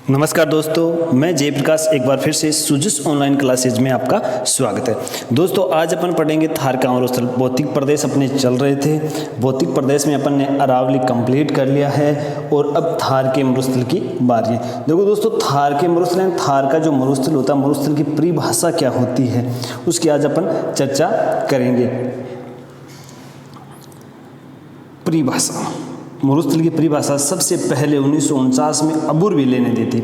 नमस्कार दोस्तों, मैं जयप्रकाश एक बार फिर से सुजिस ऑनलाइन क्लासेज में आपका स्वागत है। दोस्तों आज अपन पढ़ेंगे थार का मरुस्थल। भौतिक प्रदेश अपने चल रहे थे। भौतिक प्रदेश में अपन ने अरावली कंप्लीट कर लिया है और अब थार के मरुस्थल की बारी है। देखो दोस्तों, थार के मरुस्थल हैं। थार का जो मरुस्थल होता है, मरुस्थल की परिभाषा क्या होती है उसकी आज अपन चर्चा करेंगे। परिभाषा, मरुस्थल की परिभाषा सबसे पहले 1949 में अबुरविले ने दी थी।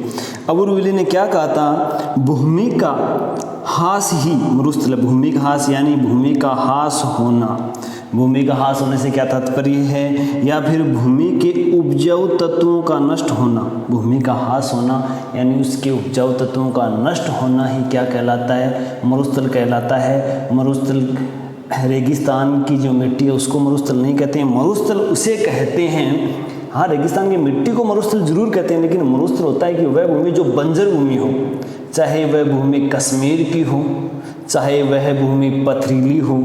अबुरविले ने क्या कहा था? भूमि का हास ही मरुस्थल है। भूमि का हास यानी भूमि का हास होना। भूमि का हास होने से क्या तात्पर्य है? या फिर भूमि के उपजाऊ तत्वों का नष्ट होना। भूमि का हास होना यानी उसके उपजाऊ तत्वों का नष्ट होना ही क्या कहलाता है? मरुस्थल कहलाता है। मरुस्थल रेगिस्तान की जो मिट्टी है उसको मरुस्थल नहीं कहते हैं, मरुस्थल उसे कहते हैं। हाँ, रेगिस्तान की मिट्टी को मरुस्थल जरूर कहते हैं, लेकिन मरुस्थल होता है कि वह भूमि जो बंजर भूमि हो, चाहे वह भूमि कश्मीर की हो, चाहे वह भूमि पथरीली हो,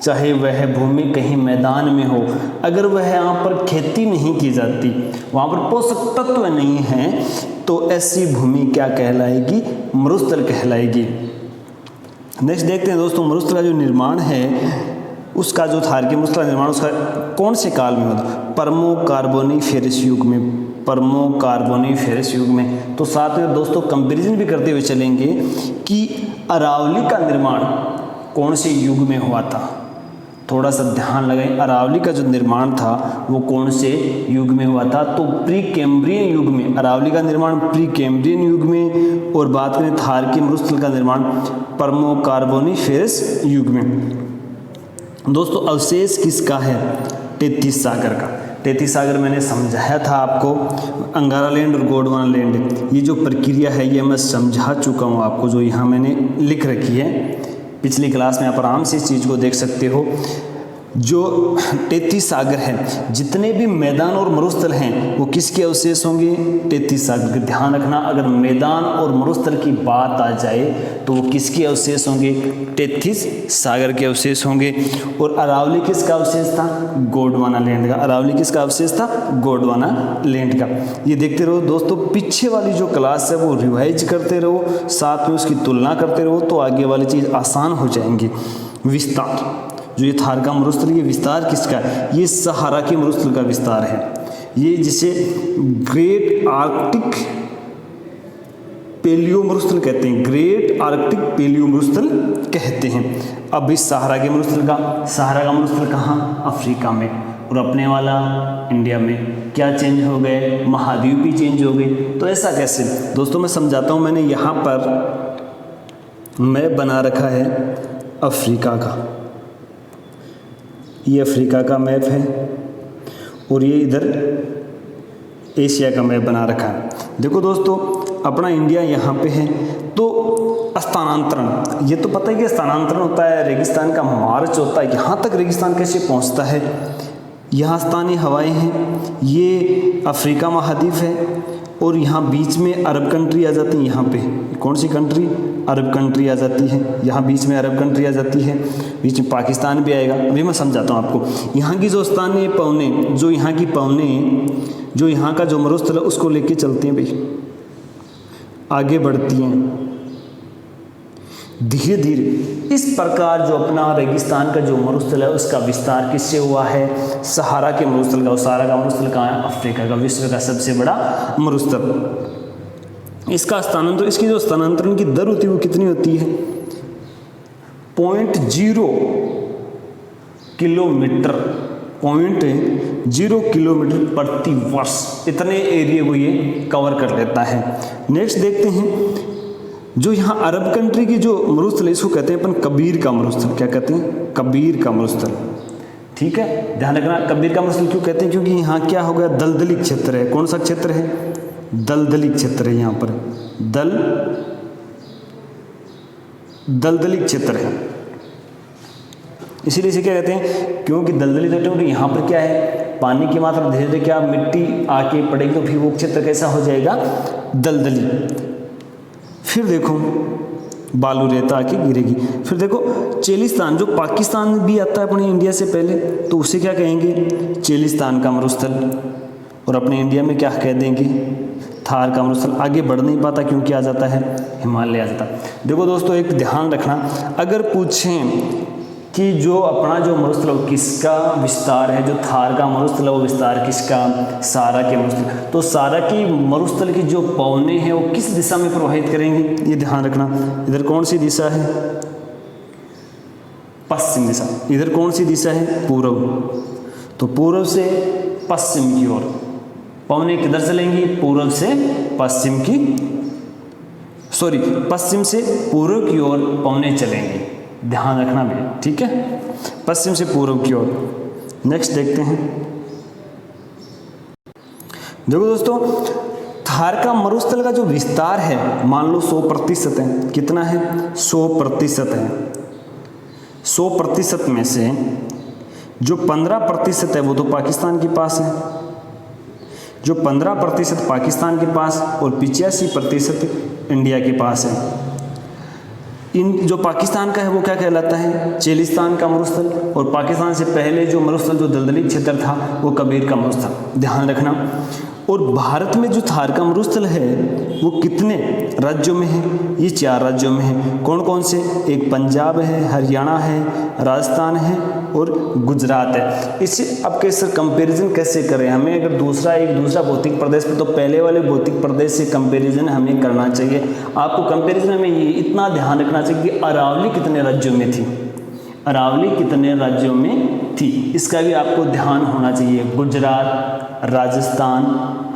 चाहे वह भूमि कहीं मैदान में हो, अगर वह यहाँ पर खेती नहीं की जाती, वहाँ पर पोषक तत्व नहीं है, तो ऐसी भूमि क्या कहलाएगी? मरुस्थल कहलाएगी। नेक्स्ट देखते हैं दोस्तों, मरुस्थल का जो निर्माण है उसका जो थार के मरुस्थल का निर्माण उसका कौन से काल में होता? परमो कार्बोनिफेरस युग में। परमो कार्बोनिफेरस युग में। तो साथ में दोस्तों कंपैरिजन भी करते हुए चलेंगे कि अरावली का निर्माण कौन से युग में हुआ था। थोड़ा सा ध्यान लगाएं, अरावली का जो निर्माण था वो कौन से युग में हुआ था? तो प्री कैम्ब्रियन युग में। अरावली का निर्माण प्री कैम्ब्रियन युग में, और बात करें थार के मरुस्थल का निर्माण परमो कार्बोनिफेरस युग में। दोस्तों अवशेष किसका है? तेतीस सागर का। तेतीस सागर मैंने समझाया था आपको, अंगारा लैंड और गोंडवाना लैंड। ये जो प्रक्रिया है ये मैं समझा चुका हूँ आपको, जो यहाँ मैंने लिख रखी है पिछली क्लास में। आप आराम से इस चीज़ को देख सकते हो। जो 33 सागर हैं, जितने भी मैदान और मरुस्थल हैं वो किसके अवशेष होंगे? 33 सागर के। ध्यान रखना, अगर मैदान और मरुस्थल की बात आ जाए तो वो किसके अवशेष होंगे? 33 सागर के अवशेष होंगे। और अरावली किसका अवशेष था? गोंडवाना लैंड का। अरावली किसका अवशेष था? गोंडवाना लैंड का। ये देखते रहो दोस्तों, पीछे वाली जो क्लास है वो रिवाइज करते रहो, साथ में उसकी तुलना करते रहो, तो आगे वाली चीज़ आसान हो जाएंगी। विस्तार, जो ये थार का मरुस्थल, ये विस्तार किसका है? ये सहारा के मरुस्थल का विस्तार है। ये जिसे ग्रेट आर्कटिक पेलियो मरुस्थल कहते हैं। ग्रेट आर्कटिक पेलियो मरुस्थल कहते हैं। अब इस सहारा के मरुस्थल का, सहारा का मरुस्थल कहाँ? अफ्रीका में। और अपने वाला इंडिया में। क्या चेंज हो गए? महाद्वीप ही चेंज हो गए। तो ऐसा कैसे? दोस्तों मैं समझाता हूँ। मैंने यहाँ पर मैप बना रखा है अफ्रीका का। ये अफ्रीका का मैप है और ये इधर एशिया का मैप बना रखा है। देखो दोस्तों, अपना इंडिया यहाँ पे है। तो स्थानांतरण, ये तो पता है कि स्थानांतरण होता है, रेगिस्तान का मार्च होता है। यहाँ तक रेगिस्तान कैसे पहुँचता है? यहाँ स्थानीय हवाएं हैं, ये अफ्रीका महाद्वीप है, और यहाँ बीच में अरब कंट्री आ जाती है। यहाँ पे कौन सी कंट्री? अरब कंट्री आ जाती है। यहाँ बीच में अरब कंट्री आ जाती है, बीच में पाकिस्तान भी आएगा। अभी मैं समझाता हूँ आपको। यहाँ की जो स्थानीय पवने, जो यहाँ की पवने, जो यहाँ का जो मरुस्थल है उसको लेके चलती हैं भाई, आगे बढ़ती हैं धीरे धीरे। इस प्रकार जो अपना रेगिस्तान का जो मरुस्थल है उसका विस्तार किससे हुआ है? सहारा के मरुस्थल का। सहारा का मरुस्थल कहाँ है? अफ्रीका का, विश्व का सबसे बड़ा मरुस्थल। इसका स्थानांतरण, इसकी जो स्थानांतरण की दर होती है वो कितनी होती है? 0.0 किलोमीटर, 0.0 किलोमीटर प्रति वर्ष। इतने एरिया को ये कवर कर लेता है। नेक्स्ट देखते हैं, जो यहाँ अरब कंट्री की जो मरुस्थल है इसको कहते हैं अपन कबीर का मरुस्थल। क्या कहते हैं? कबीर का मरुस्थल। ठीक है, ध्यान रखना। कबीर का मरुस्थल क्यों कहते हैं? क्योंकि यहाँ क्या हो गया? दलदली क्षेत्र है। कौन सा क्षेत्र है? दलदली क्षेत्र है। यहाँ पर दलदली क्षेत्र है, इसीलिए इसे क्या कहते हैं? क्योंकि दलदली तो क्योंकि यहाँ पर क्या है? पानी की मात्रा धीरे धीरे क्या मिट्टी आके पड़ेगी, तो फिर वो क्षेत्र कैसा हो जाएगा? दलदली। फिर देखो बालू रेता आके गिरेगी। फिर देखो चेलिस्तान, जो पाकिस्तान भी आता है अपने इंडिया से पहले, तो उसे क्या कहेंगे? चेलिस्तान का मरुस्थल। और अपने इंडिया में क्या कह देंगे? थार का मरुस्थल आगे बढ़ नहीं पाता, क्योंकि आ जाता है हिमालय आ जाता। देखो दोस्तों, एक ध्यान रखना, अगर पूछें कि जो अपना जो मरुस्थल है किसका विस्तार है, जो थार का मरुस्थल है वो विस्तार किसका, सारा के मरुस्थल, तो सारा की मरुस्थल की जो पवने हैं वो किस दिशा में प्रवाहित करेंगे, ये ध्यान रखना। इधर कौन सी दिशा है, पश्चिम दिशा। इधर कौन सी दिशा है, पूर्व, तो पूर्व से पश्चिम की ओर पवने किधर चलेंगी, पूर्व से पश्चिम की, सॉरी पश्चिम से पूर्व की ओर पवने चलेंगी, ध्यान रखना भी, ठीक है, पश्चिम से पूर्व की ओर। नेक्स्ट देखते हैं। देखो दोस्तों, थार का मरुस्थल का जो विस्तार है मान लो 100% है, कितना है, 100% है। 100% में से जो 15% है वो तो पाकिस्तान के पास है, जो 15% पाकिस्तान के पास और 85% इंडिया के पास है। इन जो पाकिस्तान का है वो क्या कहलाता है, चेलिस्तान का मरुस्थल, और पाकिस्तान से पहले जो मरुस्थल जो दलदली क्षेत्र था वो कबीर का मरुस्थल, ध्यान रखना। और भारत में जो थार का मरुस्थल है वो कितने राज्यों में है, ये 4 राज्यों में है। कौन कौन से, एक पंजाब है, हरियाणा है, राजस्थान है और गुजरात है। इससे अब कैसे कंपैरिजन कैसे करें, हमें अगर एक दूसरा भौतिक प्रदेश पे, तो पहले वाले भौतिक प्रदेश से कंपैरिजन हमें करना चाहिए। आपको कंपैरिजन में ये इतना ध्यान रखना चाहिए कि अरावली कितने राज्यों में थी, अरावली कितने राज्यों में थी, इसका भी आपको ध्यान होना चाहिए। गुजरात, राजस्थान,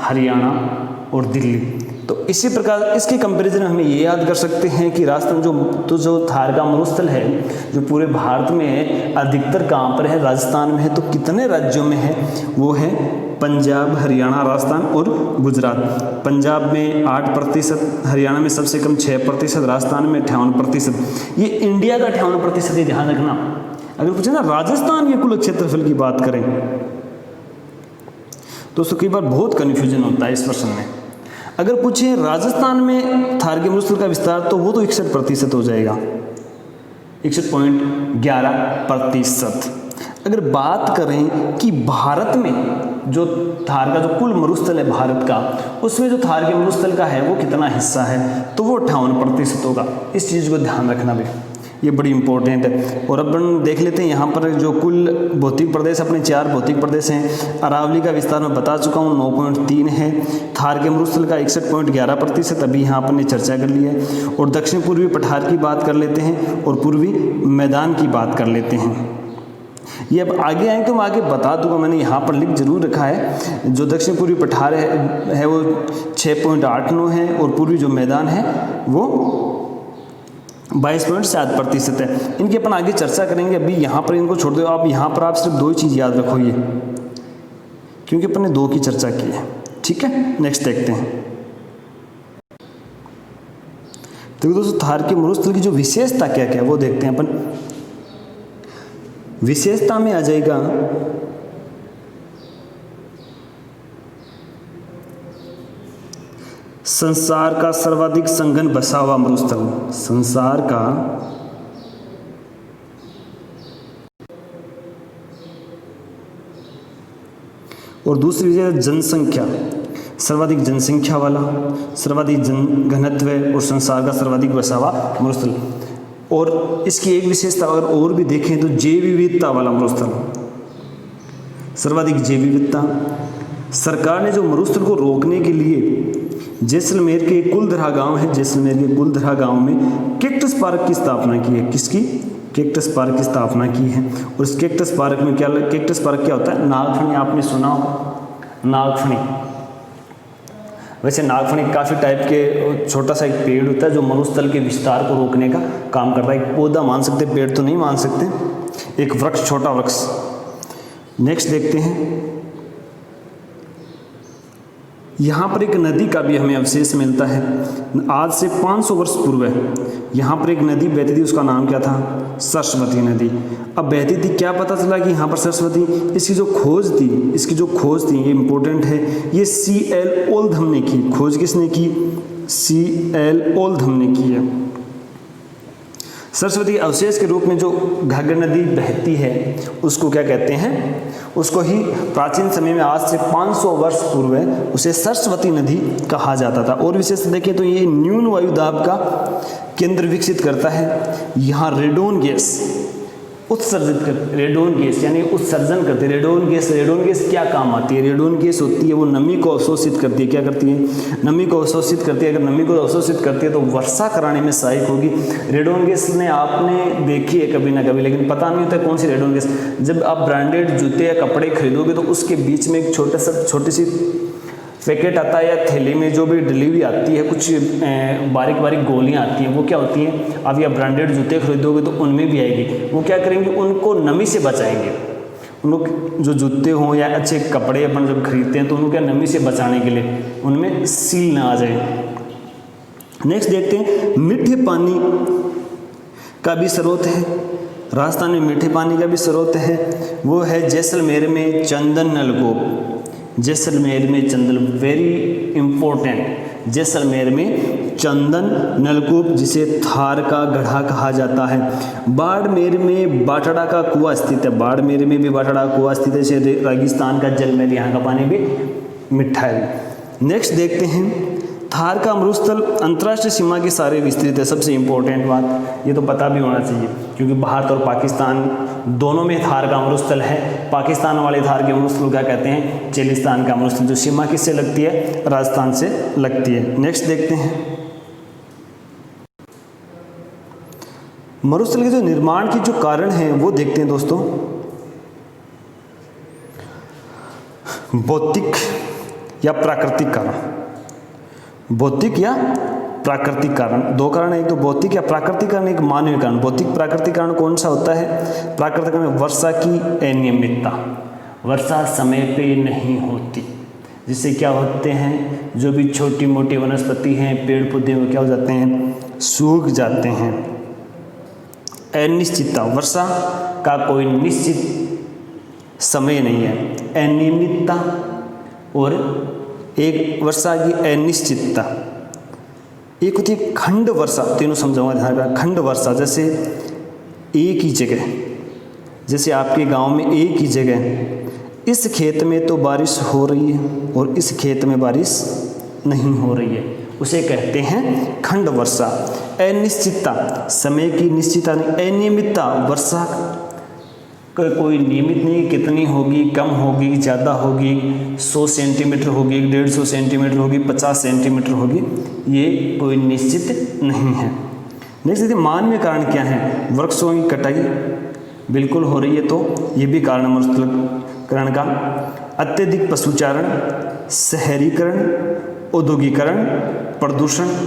हरियाणा और दिल्ली। तो इसी प्रकार इसके कंपैरिजन में हमें ये याद कर सकते हैं कि राजस्थान जो थार का मरुस्थल है जो पूरे भारत में है, अधिकतर कहाँ पर है, राजस्थान में है। तो कितने राज्यों में है, वो है पंजाब, हरियाणा, राजस्थान और गुजरात। पंजाब में 8%, हरियाणा में सबसे कम 6%, राजस्थान में 58%। ये इंडिया का 58% है, ध्यान रखना। अगर पूछे ना राजस्थान के कुल क्षेत्रफल की बात करें दोस्तों, कई बार बहुत कन्फ्यूजन होता है इस प्रश्न में। अगर पूछे राजस्थान में थार के मरुस्थल का विस्तार, तो वो तो 61% हो जाएगा, 61.11%। अगर बात करें कि भारत में जो थार का जो कुल मरुस्थल है भारत का, उसमें जो थार के मरुस्थल का है वो कितना हिस्सा है, तो वो 58% होगा। इस चीज़ को ध्यान रखना भी, ये बड़ी इंपॉर्टेंट है। और अब अपन देख लेते हैं यहाँ पर जो कुल भौतिक प्रदेश अपने 4 भौतिक प्रदेश हैं। अरावली का विस्तार मैं बता चुका हूँ 9.3 है। थार के मरुस्थल का 61.11%, अभी यहाँ पर ने चर्चा कर ली है। और दक्षिण पूर्वी पठार की बात कर लेते हैं और पूर्वी मैदान की बात कर लेते हैं। ये अब आगे आएंगे तो मैं आगे बता दूंगा, मैंने यहाँ पर लिख जरूर रखा है। जो दक्षिण पूर्वी पठार है वो 6.89 है और पूर्वी जो मैदान है वो 22.7% है। इनकी अपन आगे चर्चा करेंगे, अभी यहाँ पर इनको छोड़ दो। आप यहाँ पर आप सिर्फ 2 ही चीज़ याद रखो ये, क्योंकि अपन ने 2 की चर्चा की है, ठीक है। नेक्स्ट देखते हैं। तो दोस्तों, थार के मरुस्थल की जो विशेषता क्या क्या है वो देखते हैं अपन। विशेषता में आ जाएगा संसार का सर्वाधिक संघन बसा हुआ मरुस्थल, संसार का और दूसरी विशेषता जनसंख्या, सर्वाधिक जनसंख्या वाला, सर्वाधिक जन घनत्व और संसार का सर्वाधिक बसा हुआ मरुस्थल। और इसकी एक विशेषता अगर और भी देखें तो जैव विविधता वाला मरुस्थल, सर्वाधिक जैव विविधता। सरकार ने जो मरुस्थल को रोकने के लिए जैसलमेर के कुलधरा गांव है, जैसलमेर के कुलधरा गांव में कैक्टस पार्क की स्थापना की है। किसकी? कैक्टस पार्क की स्थापना की है। और इस कैक्टस पार्क में क्या, कैक्टस पार्क क्या होता है? नागफनी आपने सुना हो, नागफनी। वैसे नागफनी काफ़ी टाइप के छोटा सा एक पेड़ होता है जो मरुस्थल के विस्तार को रोकने का काम करता है। एक पौधा मान सकते, पेड़ तो नहीं मान सकते, एक वृक्ष, छोटा वृक्ष। नेक्स्ट देखते हैं, यहाँ पर एक नदी का भी हमें अवशेष मिलता है। आज से 500 वर्ष पूर्व यहाँ पर एक नदी बहती थी, उसका नाम क्या था? सरस्वती नदी। अब बहती थी, क्या पता चला कि यहाँ पर सरस्वती, इसकी जो खोज थी, ये इम्पोर्टेंट है, ये C.L. ओल्धम ने की। खोज किसने की? C.L. ओल्धम ने की है। सरस्वती अवशेष के रूप में जो घग्गर नदी बहती है उसको क्या कहते हैं, उसको ही प्राचीन समय में आज से 500 वर्ष पूर्व उसे सरस्वती नदी कहा जाता था। और विशेष देखें तो ये न्यून वायु दाब का केंद्र विकसित करता है। यहाँ रेडोन गैस उत्सर्जित कर, रेडोन गैस यानी उत्सर्जन करती है। रेडोन गैस क्या काम आती है? रेडोन गैस होती है वो नमी को अवशोषित करती है। क्या करती है? नमी को अवशोषित करती है। अगर नमी को अवशोषित करती है तो वर्षा कराने में सहायक होगी। रेडोन गैस ने आपने देखी है कभी ना कभी, लेकिन पता नहीं होता कौन सी रेडोन गैस। जब आप ब्रांडेड जूते या कपड़े खरीदोगे तो उसके बीच में एक छोटी सी पैकेट आता है या थैली में जो भी डिलीवरी आती है, कुछ बारीक बारीक गोलियां आती हैं। वो क्या होती हैं? आप या ब्रांडेड जूते खरीदोगे तो उनमें भी आएगी। वो क्या करेंगे? उनको नमी से बचाएंगे। उन लोग जो जूते हों या अच्छे कपड़े अपन जब खरीदते हैं तो उनको क्या नमी से बचाने के लिए उनमें सील ना आ जाए। नेक्स्ट देखते हैं, मीठे पानी का भी स्रोत है। राजस्थान में मीठे पानी का भी स्रोत है, वो है जैसलमेर में चंदन नलकूप। जैसलमेर में चंदन, वेरी इंपॉर्टेंट, जैसलमेर में चंदन नलकूप जिसे थार का गढ़ा कहा जाता है। बाड़मेर में बाटड़ा का कुआं स्थित है। बाड़मेर में भी बाटड़ा कुआं स्थित है। जैसे रेगिस्तान का जल में यहाँ का पानी भी मीठा है। नेक्स्ट देखते हैं, थार का मरुस्थल अंतर्राष्ट्रीय सीमा के सारे विस्तृत है। सबसे इंपॉर्टेंट बात ये तो पता भी होना चाहिए क्योंकि भारत और पाकिस्तान दोनों में थार का मरुस्थल है। पाकिस्तान वाले थार के मरुस्थल क्या कहते हैं? चेलिस्तान का मरुस्थल, जो सीमा किससे लगती है? राजस्थान से लगती है। नेक्स्ट देखते हैं, मरुस्थल के जो निर्माण की जो कारण है वो देखते हैं दोस्तों। भौतिक या प्राकृतिक कारण। भौतिक या प्राकृतिक कारण, दो कारण है, एक तो भौतिक या प्राकृतिक कारण, एक मानवीय कारण। भौतिक प्राकृतिक कारण कौन सा होता है? प्राकृतिक कारण वर्षा की अनियमितता, वर्षा समय पे नहीं होती, जिससे क्या होते हैं, जो भी छोटी मोटी वनस्पति हैं, पेड़ पौधे वो क्या हो जाते हैं? सूख जाते हैं। अनिश्चितता, वर्षा का कोई निश्चित समय नहीं है। अनियमितता और एक वर्षा की अनिश्चितता। एक होती है खंड वर्षा, तीनों समझाऊंगा ध्यान रखना। खंड वर्षा जैसे एक ही जगह, जैसे आपके गांव में एक ही जगह इस खेत में तो बारिश हो रही है और इस खेत में बारिश नहीं हो रही है, उसे कहते हैं खंड वर्षा। अनिश्चितता, समय की निश्चितता नहीं। अनियमितता, वर्षा कोई नियमित नहीं, कितनी होगी, कम होगी, ज़्यादा होगी, 100 सेंटीमीटर होगी, 150 सेंटीमीटर होगी, 50 सेंटीमीटर होगी, ये कोई निश्चित नहीं है। नेक्स्ट देखिए, मानवीय कारण क्या है? वृक्षों की कटाई बिल्कुल हो रही है तो ये भी कारण मरुस्थलीकरण का। अत्यधिक पशुचारण, शहरीकरण, औद्योगिकरण, प्रदूषण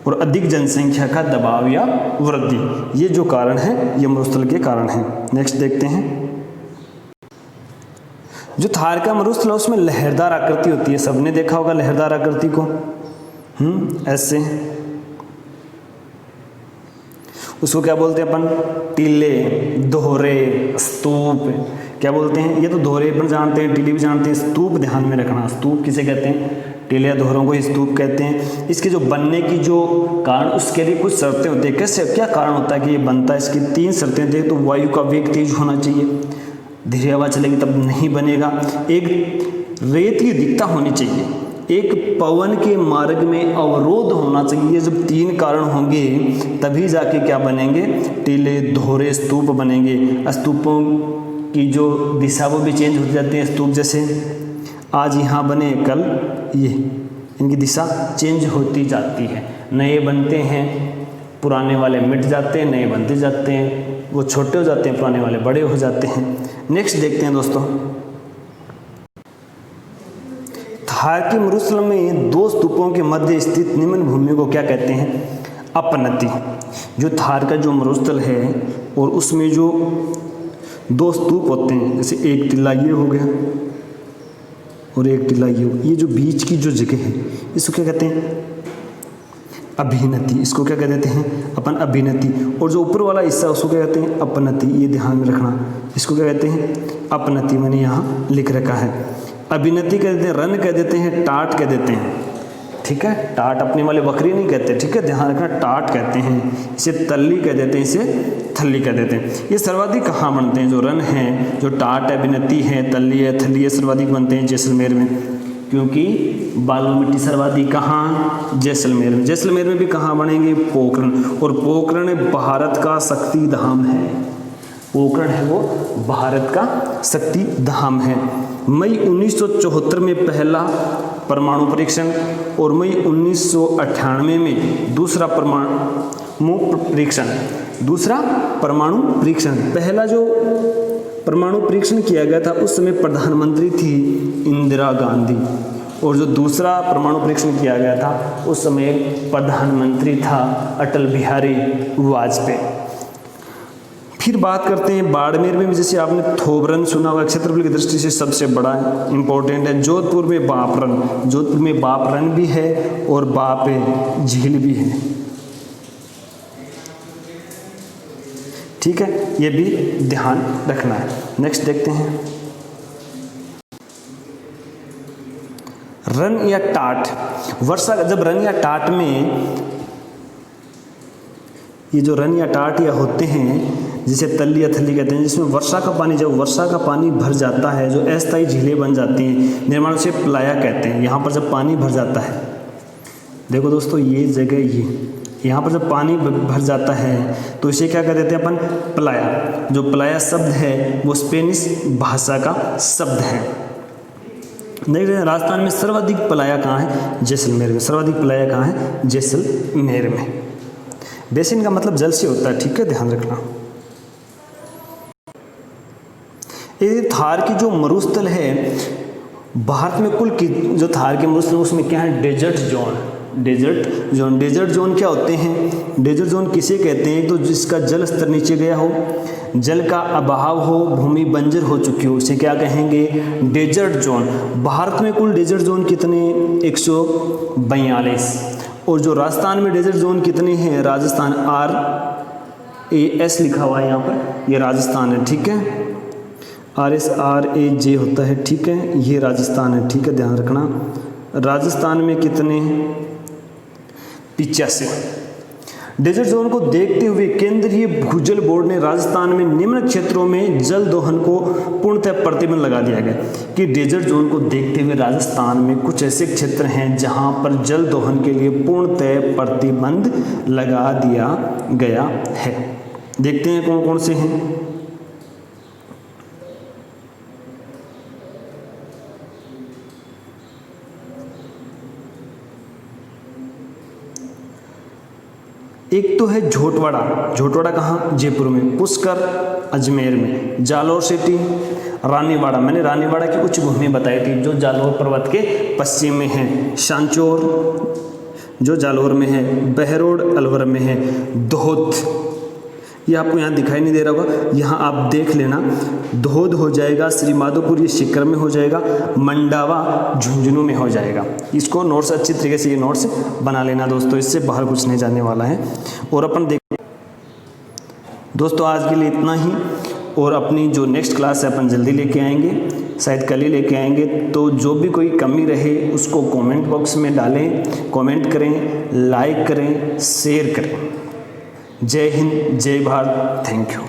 और अधिक जनसंख्या का दबाव या वृद्धि, ये जो कारण है ये मरुस्थल के कारण हैं। नेक्स्ट देखते हैं, जो थार का मरुस्थल है उसमें लहरदार आकृति होती है। सबने देखा होगा लहरदार आकृति को, ऐसे। उसको क्या बोलते हैं अपन? टीले, दोहरे, स्तूप, क्या बोलते हैं? ये तो दोहरे अपन जानते हैं, टीले भी जानते हैं, स्तूप ध्यान में रखना। स्तूप किसे कहते हैं? टीले या दोहरों को स्तूप कहते हैं। इसके जो बनने की जो कारण, उसके लिए कुछ शर्तें होती है। कैसे, क्या कारण होता है कि ये बनता है? इसकी 3 शर्तें होती है। तो वायु का वेग तेज होना चाहिए, धीरे हवा चलेगी तब नहीं बनेगा। एक रेत की दिखता होनी चाहिए, एक पवन के मार्ग में अवरोध होना चाहिए। जब 3 कारण होंगे तभी जाके क्या बनेंगे? टीले, दोहरे, स्तूप बनेंगे। स्तूपों की जो दिशा वो भी चेंज हो जाती है। स्तूप जैसे आज यहाँ बने, कल ये, इनकी दिशा चेंज होती जाती है। नए बनते हैं, पुराने वाले मिट जाते हैं, नए बनते जाते हैं, वो छोटे हो जाते हैं, पुराने वाले बड़े हो जाते हैं। नेक्स्ट देखते हैं दोस्तों, थार के मरुस्थल में 2 स्तूपों के मध्य स्थित निम्न भूमि को क्या कहते हैं? अपनति। जो थार का जो मरुस्थल है और उसमें जो 2 स्तूप होते हैं, जैसे एक टीला ये हो गया और एक टीला ये जो बीच की जो जगह है इसको क्या कहते हैं? अभिनति। इसको क्या कह देते हैं अपन? अभिनति। और जो ऊपर वाला हिस्सा उसको क्या कहते हैं? अपनति। ये ध्यान में रखना, इसको क्या कहते हैं? अपनति। मैंने यहाँ लिख रखा है। अभिनति कह देते हैं, रन कह देते हैं, टाट कह देते हैं। ठीक है, टाट अपने वाले बकरी नहीं कहते, ठीक है, ध्यान रखना, टाट कहते हैं, इसे तल्ली कह देते हैं, इसे थल्ली कह देते हैं। ये सर्वाधिक कहाँ बनते हैं? जो रन हैं, जो टाट है, बिनती है, तल्ली है, थल्ली है, सर्वाधिक बनते हैं जैसलमेर में, क्योंकि बालू मिट्टी सर्वाधिक कहाँ? जैसलमेर में। जैसलमेर में भी कहाँ बनेंगे? पोखरण, और पोखरण भारत का शक्ति धाम है। पोखरण है वो भारत का शक्ति धाम है। मई 1974 में पहला परमाणु परीक्षण और मई 1998 में दूसरा परमाणु परीक्षण। पहला जो परमाणु परीक्षण किया गया था उस समय प्रधानमंत्री थी इंदिरा गांधी, और जो दूसरा परमाणु परीक्षण किया गया था उस समय प्रधानमंत्री था अटल बिहारी वाजपेयी। फिर बात करते हैं बाड़मेर में, जैसे आपने थोबरन सुना हुआ, क्षेत्रफल की दृष्टि से सबसे बड़ा इंपॉर्टेंट है। जोधपुर में बापरन, जोधपुर में बापरन भी है और बाप झील भी है, ठीक है, ये भी ध्यान रखना है। नेक्स्ट देखते हैं, रन या टाट। वर्षा, जब रन या टाट में, ये जो रन या टाट या होते हैं जिसे तल्ली या थल्ली कहते हैं, जिसमें वर्षा का पानी, जब वर्षा का पानी भर जाता है, जो अस्थायी झीलें बन जाती हैं, निर्माण से प्लाया कहते हैं। यहाँ पर जब पानी भर जाता है, देखो दोस्तों ये जगह, ये यहाँ पर जब पानी भर जाता है तो इसे क्या कह देते हैं अपन? प्लाया। जो प्लाया शब्द है वो स्पेनिश भाषा का शब्द है। देख रहे हैं, राजस्थान में सर्वाधिक प्लाया कहाँ है? जैसलमेर में। सर्वाधिक प्लाया कहाँ है? जैसलमेर में। बेसिन का मतलब जल से होता है, ठीक है, ध्यान रखना। ये थार की जो मरुस्थल है, भारत में कुल की जो थार के मरुस्थल उसमें क्या है? Desert zone. Desert zone, desert zone क्या होते हैं? डेजर्ट जोन किसे कहते हैं? तो जिसका जल स्तर नीचे गया हो, जल का अभाव हो, भूमि बंजर हो चुकी हो, उसे क्या कहेंगे? Desert zone. भारत में कुल डेजर्ट जोन कितने? 142। और जो राजस्थान में डेजर्ट जोन कितने हैं? राजस्थान, RAS लिखा हुआ है यहाँ पर, ये राजस्थान है, ठीक है, RSRAJ होता है, ठीक है, ये राजस्थान है, ठीक है, ध्यान रखना। राजस्थान में कितने? 85। डेजर्ट जोन को देखते हुए केंद्रीय भूजल बोर्ड ने राजस्थान में निम्न क्षेत्रों में जल दोहन को पूर्णतः प्रतिबंध लगा दिया गया। कि डेजर्ट जोन को देखते हुए राजस्थान में कुछ ऐसे क्षेत्र हैं जहां पर जल दोहन के लिए पूर्णतः प्रतिबंध लगा दिया गया है। देखते हैं कौन कौन से हैं। एक तो है झोटवाड़ा। झोटवाड़ा कहाँ? जयपुर में। पुष्कर अजमेर में। जालोर सिटी, रानीवाड़ा, मैंने रानीवाड़ा की कुछ भूमि बताई थी जो जालोर पर्वत के पश्चिम में है। सांचौर जो जालोर में है। बहरोड अलवर में है। धोद, ये आपको यहाँ दिखाई नहीं दे रहा होगा, यहाँ आप देख लेना। धोद हो जाएगा, श्री माधोपुर ये सीकर में हो जाएगा, मंडावा झुंझुनू में हो जाएगा। इसको नोट्स अच्छी तरीके से ये नोट्स बना लेना दोस्तों, इससे बाहर कुछ नहीं जाने वाला है। और अपन देख दोस्तों आज के लिए इतना ही, और अपनी जो नेक्स्ट क्लास है अपन जल्दी लेके आएंगे, शायद कल ही लेके आएंगे। तो जो भी कोई कमी रहे उसको कमेंट बॉक्स में डालें, कमेंट करें, लाइक करें, शेयर करें। जय हिंद, जय भारत, थैंक यू।